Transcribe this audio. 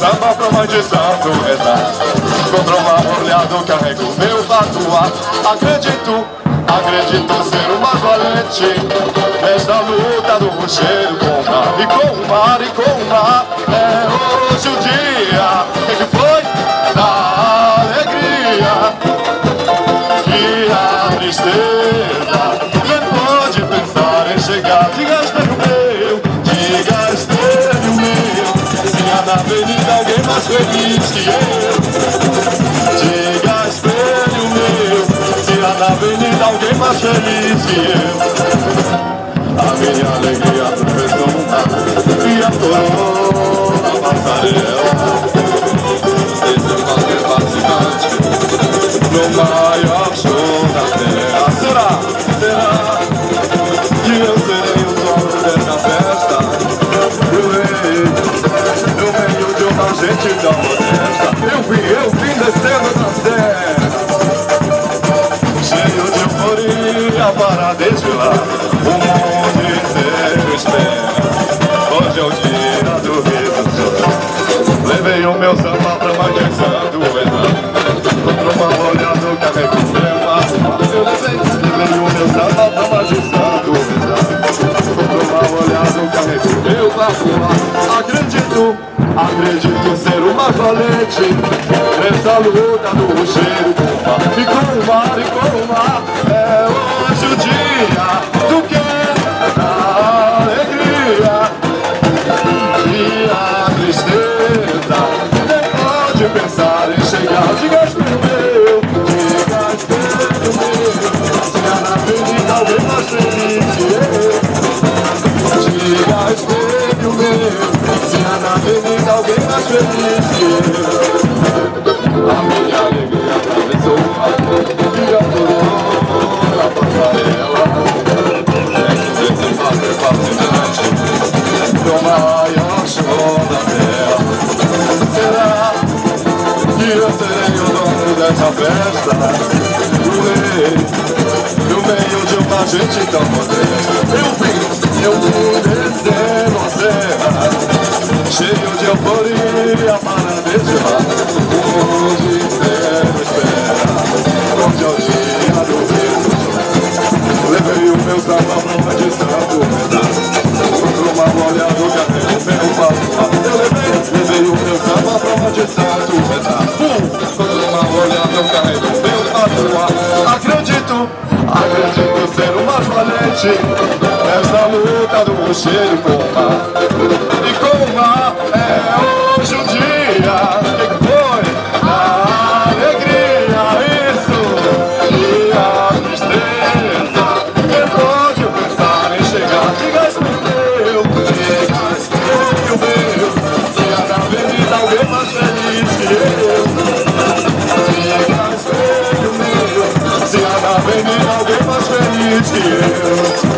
samba pra mãe de santo rezar. Contra uma olhada eu carrego meu patuá. Acredito ser o mais valente nesta luta do rochedo com o mar. E com o mar, é hoje o dia. O que foi? Da alegria que a tristeza nem pode pensar em chegar. Diga espelho meu, se há na avenida alguém mais feliz que eu. Diga espelho meu, se há na avenida alguém mais feliz que eu. A minha alegria atravessou o mar e atorou a passarela. Esse é o fazer fascinante no maior show da terra. Será que eu serei o dono dessa festa? No meio de uma gente tão modesta, eu vim descendo na serra, cheio de euforia para desfilar. O mundo inteiro espera, hoje é o dia do riso. Levei o meu samba pra mãe de santo rezar. Contra uma olhada eu carrego meu arrumar. Eu levei o meu samba pra mãe de santo rezar. Contra uma olhada eu carrego meu arrumar. Acredito ser o mais valente nessa luta do rochedo com o mar. E com o mar, é hoje o dia do que da alegria e a tristeza nem pode pensar em chegar. Diga espelho meu, se há na avenida alguém mais feliz que eu. Diga espelho meu, se há na avenida alguém mais feliz que eu. A minha alegria atravessou o mar e atorou a passarela. Esse fazer fascinante no maior show da terra. Será que eu serei o dono dessa festa? No meio de uma gente tão modesta, eu vim descendo a serra, cheio de euforia para desfilar. O mundo inteiro espera, hoje é o dia do riso. Levei o meu samba pra uma de santo rezar. Contra uma olhada eu carrego meu patuá. Eu levei o meu samba pra uma de santo rezar. Contra uma olhada eu carrego meu patuá. Acredito ser o mais valente nessa luta do rochedo com o mar. E com o mar é hoje o dia. O que foi? A alegria, isso. E a tristeza nem pode pensar em chegar. Diga espelho meu, se há na avenida alguém mais feliz que eu. Diga espelho meu, se há na avenida alguém mais feliz que eu.